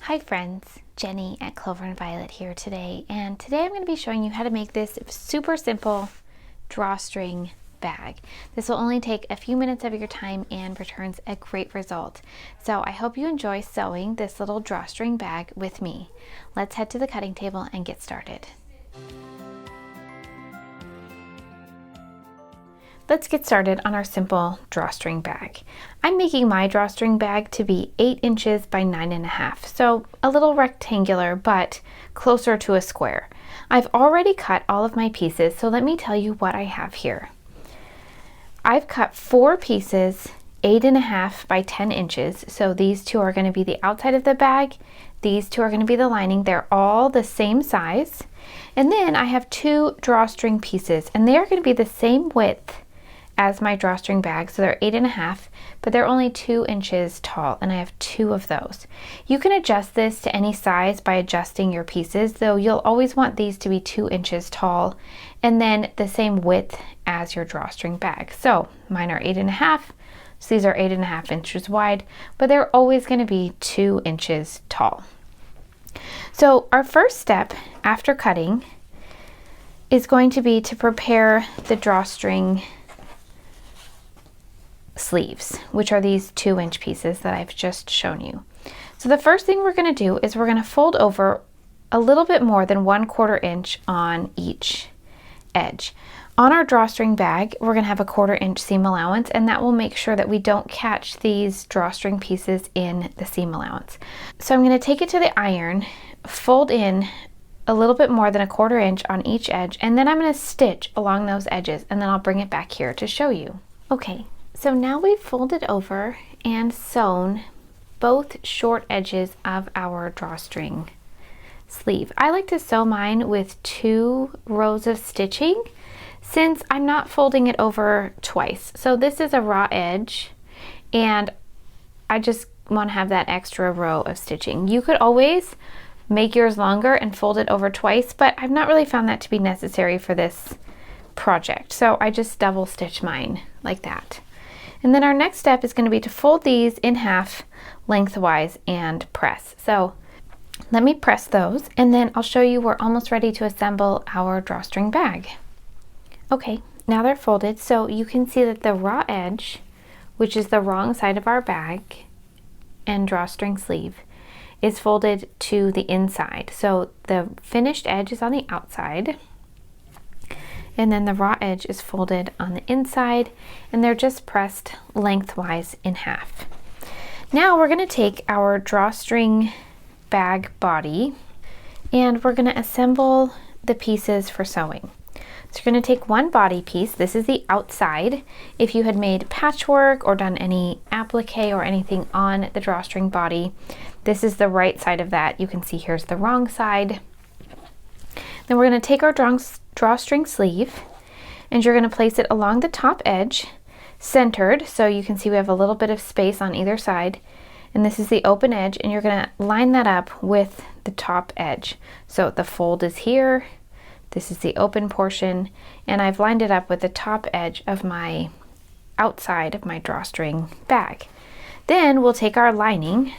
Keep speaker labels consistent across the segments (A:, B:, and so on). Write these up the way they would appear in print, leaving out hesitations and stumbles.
A: Hi friends, Jenny at Clover and Violet here today, and today I'm going to be showing you how to make this super simple drawstring bag. This will only take a few minutes of your time and returns a great result. So I hope you enjoy sewing this little drawstring bag with me. Let's head to the cutting table and get started. Let's get started on our simple drawstring bag. I'm making my drawstring bag to be 8 inches by 9.5, so a little rectangular, but closer to a square. I've already cut all of my pieces, so let me tell you what I have here. I've cut 4 pieces, 8.5 by 10 inches, so these two are going to be the outside of the bag, these two are going to be the lining. They're all the same size. And then I have 2 drawstring pieces, and they are going to be the same width as my drawstring bag, so they're 8.5, but they're only 2 inches tall, and I have 2 of those. You can adjust this to any size by adjusting your pieces, though you'll always want these to be 2 inches tall and then the same width as your drawstring bag. So mine are 8.5, so these are 8.5 inches wide, but they're always going to be 2 inches tall. So our first step after cutting is going to be to prepare the drawstring sleeves, which are these 2-inch pieces that I've just shown you. So the first thing we're going to do is we're going to fold over a little bit more than 1/4 inch on each edge. On our drawstring bag, we're going to have a 1/4 inch seam allowance, and that will make sure that we don't catch these drawstring pieces in the seam allowance. So I'm going to take it to the iron, fold in a little bit more than a 1/4 inch on each edge, and then I'm going to stitch along those edges, and then I'll bring it back here to show you. Okay. So now we've folded over and sewn both short edges of our drawstring sleeve. I like to sew mine with 2 rows of stitching since I'm not folding it over twice. So this is a raw edge and I just want to have that extra row of stitching. You could always make yours longer and fold it over twice, but I've not really found that to be necessary for this project. So I just double stitch mine like that. And then our next step is going to be to fold these in half lengthwise and press. So let me press those, and then I'll show you we're almost ready to assemble our drawstring bag. Okay, now they're folded, so you can see that the raw edge, which is the wrong side of our bag and drawstring sleeve, is folded to the inside. So the finished edge is on the outside, and then the raw edge is folded on the inside, and they're just pressed lengthwise in half. Now we're going to take our drawstring bag body and we're going to assemble the pieces for sewing. So you're going to take one body piece. This is the outside. If you had made patchwork or done any applique or anything on the drawstring body, this is the right side of that. You can see here's the wrong side. Then we're going to take our drawstring sleeve, and you're going to place it along the top edge, centered, so you can see we have a little bit of space on either side, and this is the open edge, and you're going to line that up with the top edge. So the fold is here, this is the open portion, and I've lined it up with the top edge of my outside of my drawstring bag. Then we'll take our lining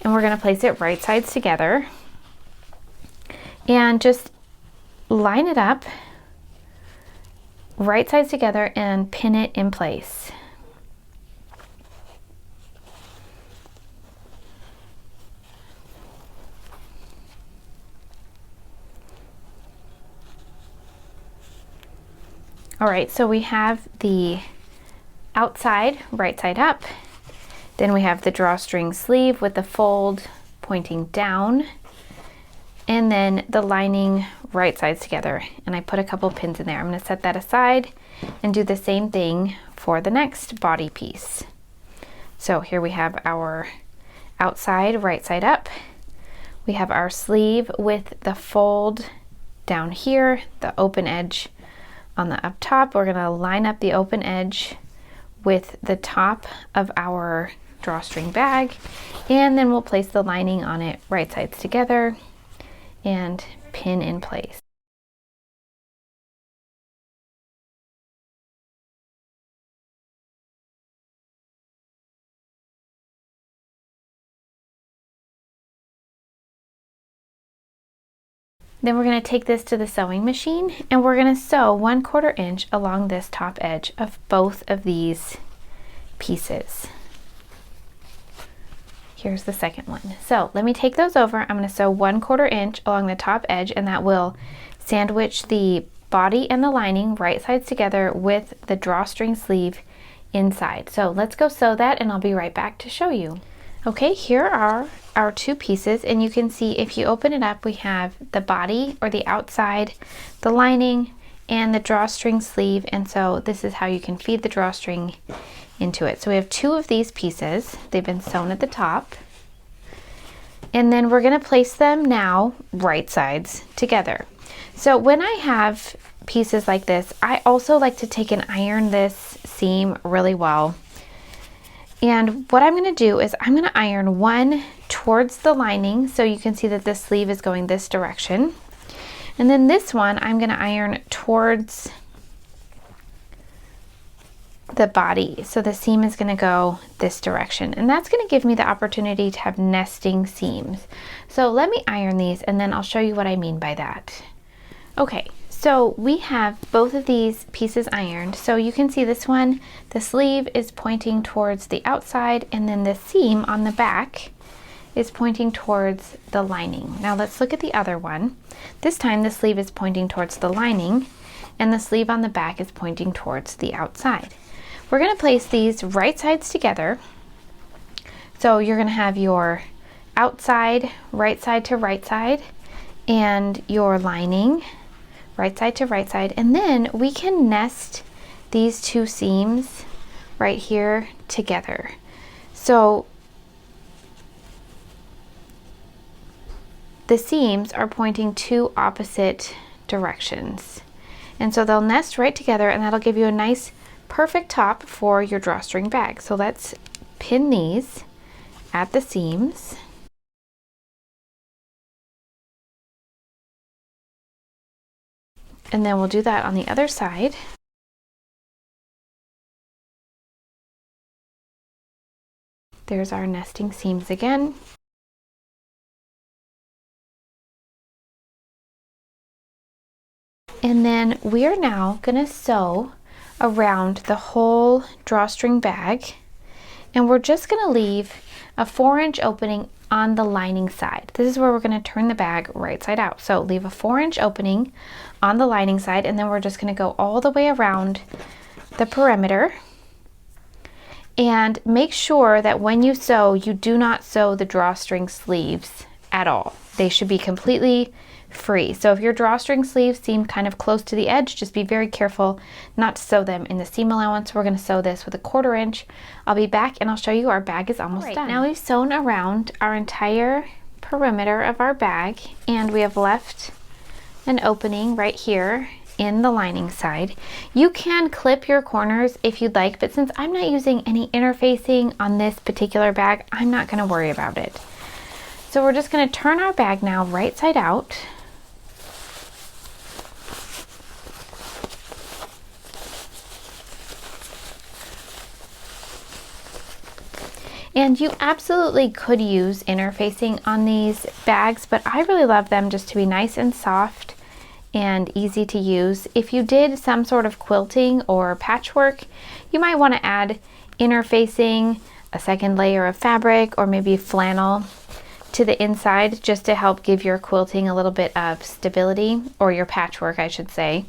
A: and we're going to place it right sides together and just line it up right sides together and pin it in place. All right, so we have the outside right side up, then we have the drawstring sleeve with the fold pointing down, and then the lining right sides together, and I put a couple pins in there. I'm going to set that aside and do the same thing for the next body piece. So here we have our outside right side up, we have our sleeve with the fold down here, the open edge on the up top. We're going to line up the open edge with the top of our drawstring bag, and then we'll place the lining on it right sides together and pin in place. Then we're going to take this to the sewing machine and we're going to sew 1/4 inch along this top edge of both of these pieces. Here's the second one. So let me take those over. I'm going to sew 1/4 inch along the top edge, and that will sandwich the body and the lining right sides together with the drawstring sleeve inside. So let's go sew that and I'll be right back to show you. Okay, here are our two pieces, and you can see if you open it up, we have the body or the outside, the lining, and the drawstring sleeve. And so this is how you can feed the drawstring into it. So we have two of these pieces. They've been sewn at the top. And then we're going to place them now right sides together. So when I have pieces like this, I also like to take and iron this seam really well. And what I'm going to do is I'm going to iron one towards the lining, so you can see that this sleeve is going this direction. And then this one I'm going to iron towards the body, so the seam is going to go this direction, and that's going to give me the opportunity to have nesting seams. So let me iron these and then I'll show you what I mean by that. Okay, so we have both of these pieces ironed. So you can see this one, the sleeve is pointing towards the outside, and then the seam on the back is pointing towards the lining. Now let's look at the other one. This time the sleeve is pointing towards the lining and the sleeve on the back is pointing towards the outside. We're going to place these right sides together. So you're going to have your outside right side to right side and your lining right side to right side, and then we can nest these two seams right here together. So the seams are pointing two opposite directions, and so they'll nest right together, and that'll give you a nice perfect top for your drawstring bag. So let's pin these at the seams. And then we'll do that on the other side. There's our nesting seams again. And then we are now going to sew around the whole drawstring bag, and we're just going to leave a 4-inch opening on the lining side. This is where we're going to turn the bag right side out. So leave a 4-inch opening on the lining side, and then we're just going to go all the way around the perimeter. And make sure that when you sew, you do not sew the drawstring sleeves at all. They should be completely free. So if your drawstring sleeves seem kind of close to the edge, just be very careful not to sew them in the seam allowance. We're going to sew this with a 1/4 inch. I'll be back and I'll show you our bag is almost done. Now we've sewn around our entire perimeter of our bag, and we have left an opening right here in the lining side. You can clip your corners if you'd like, but since I'm not using any interfacing on this particular bag, I'm not going to worry about it. So we're just going to turn our bag now right side out. And you absolutely could use interfacing on these bags, but I really love them just to be nice and soft and easy to use. If you did some sort of quilting or patchwork, you might want to add interfacing, a second layer of fabric, or maybe flannel to the inside just to help give your quilting a little bit of stability, or your patchwork, I should say.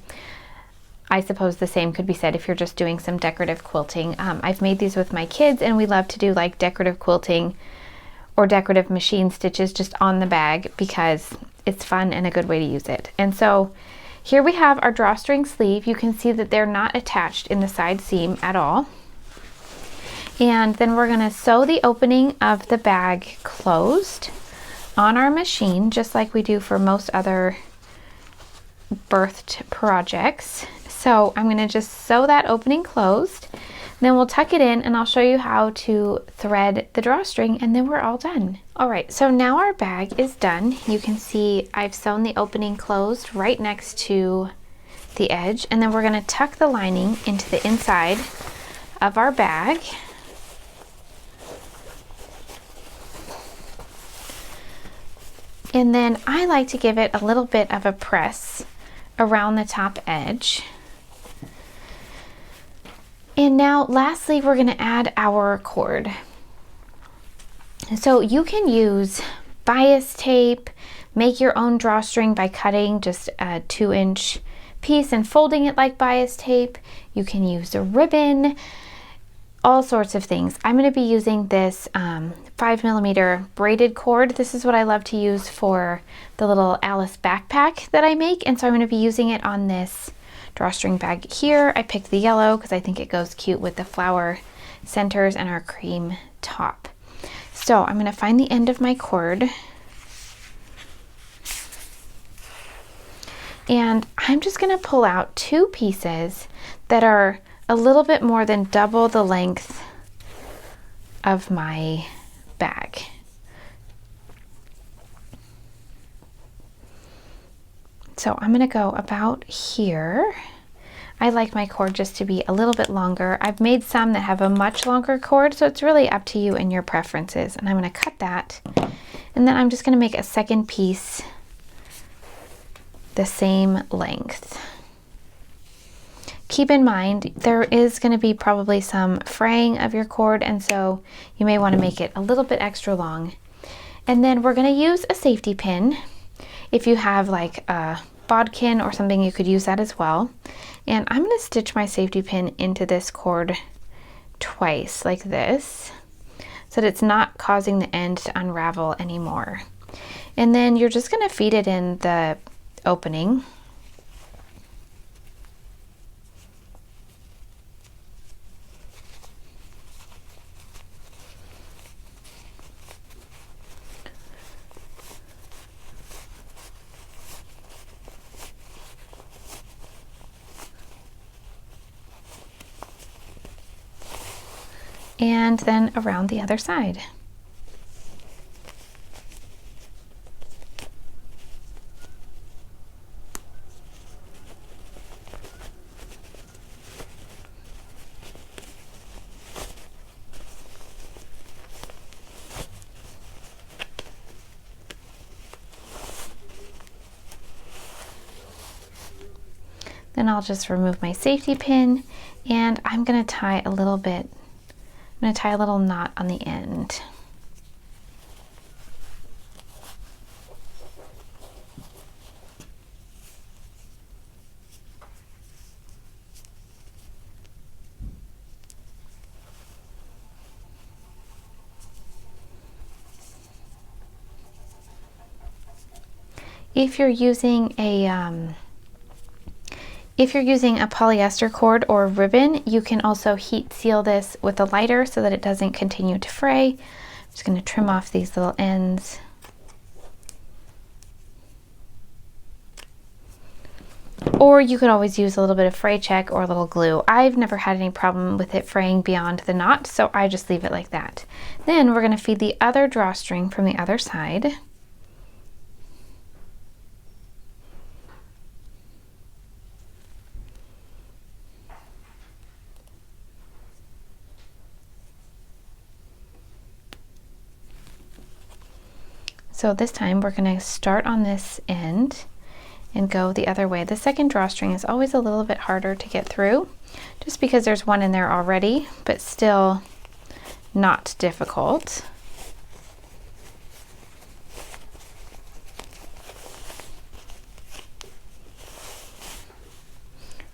A: I suppose the same could be said if you're just doing some decorative quilting. I've made these with my kids, and we love to do like decorative quilting or decorative machine stitches just on the bag because it's fun and a good way to use it. And so here we have our drawstring sleeve. You can see that they're not attached in the side seam at all. And then we're going to sew the opening of the bag closed on our machine, just like we do for most other birthed projects. So I'm going to just sew that opening closed, then we'll tuck it in, and I'll show you how to thread the drawstring, and then we're all done. All right, so now our bag is done. You can see I've sewn the opening closed right next to the edge, and then we're going to tuck the lining into the inside of our bag. And then I like to give it a little bit of a press around the top edge. And now lastly, we're going to add our cord. So you can use bias tape, make your own drawstring by cutting just a 2-inch piece and folding it like bias tape. You can use a ribbon, all sorts of things. I'm going to be using this 5mm braided cord. This is what I love to use for the little Alice backpack that I make, and so I'm going to be using it on this drawstring bag here. I picked the yellow because I think it goes cute with the flower centers and our cream top. So I'm going to find the end of my cord, and I'm just going to pull out 2 pieces that are a little bit more than double the length of my bag. So I'm going to go about here. I like my cord just to be a little bit longer. I've made some that have a much longer cord, so it's really up to you and your preferences. And I'm going to cut that, and then I'm just going to make a second piece the same length. Keep in mind, there is going to be probably some fraying of your cord, and so you may want to make it a little bit extra long. And then we're going to use a safety pin. If you have like a bodkin or something, you could use that as well. And I'm going to stitch my safety pin into this cord twice like this, so that it's not causing the end to unravel anymore. And then you're just going to feed it in the opening. And then around the other side. Then I'll just remove my safety pin, and I'm going to tie a little bit. I'm going to tie a little knot on the end. If you're using a polyester cord or a ribbon, you can also heat seal this with a lighter so that it doesn't continue to fray. I'm just going to trim off these little ends. Or you could always use a little bit of fray check or a little glue. I've never had any problem with it fraying beyond the knot, so I just leave it like that. Then we're going to feed the other drawstring from the other side. So this time we're going to start on this end and go the other way. The second drawstring is always a little bit harder to get through, just because there's one in there already, but still not difficult.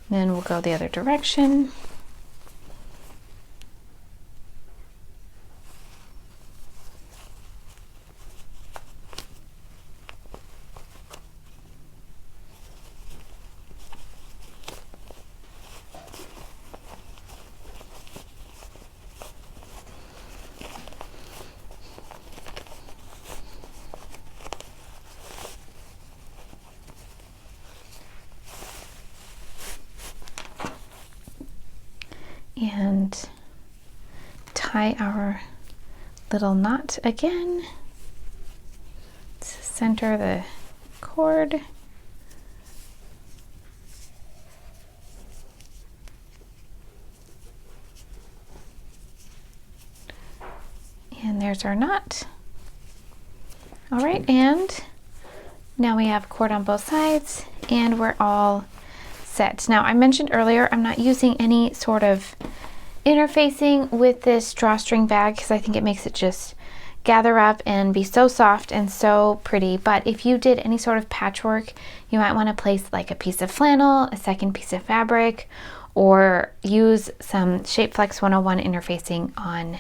A: Then we'll go the other direction. And tie our little knot again to center the cord. And there's our knot. All right, and Now we have cord on both sides and we're all set. Now I mentioned earlier I'm not using any sort of interfacing with this drawstring bag because I think it makes it just gather up and be so soft and so pretty. But if you did any sort of patchwork, you might want to place like a piece of flannel, a second piece of fabric, or use some Shape Flex 101 interfacing on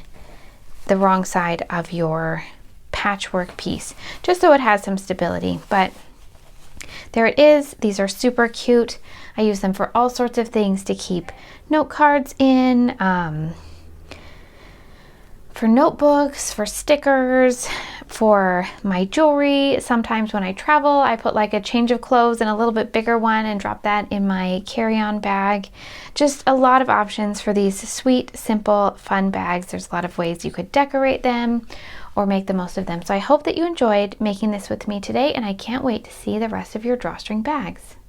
A: the wrong side of your patchwork piece, just so it has some stability. But there it is. These are super cute. I use them for all sorts of things, to keep note cards in, for notebooks, for stickers, for my jewelry. Sometimes when I travel, I put like a change of clothes in a little bit bigger one and drop that in my carry-on bag. Just a lot of options for these sweet, simple, fun bags. There's a lot of ways you could decorate them or make the most of them. So I hope that you enjoyed making this with me today, and I can't wait to see the rest of your drawstring bags.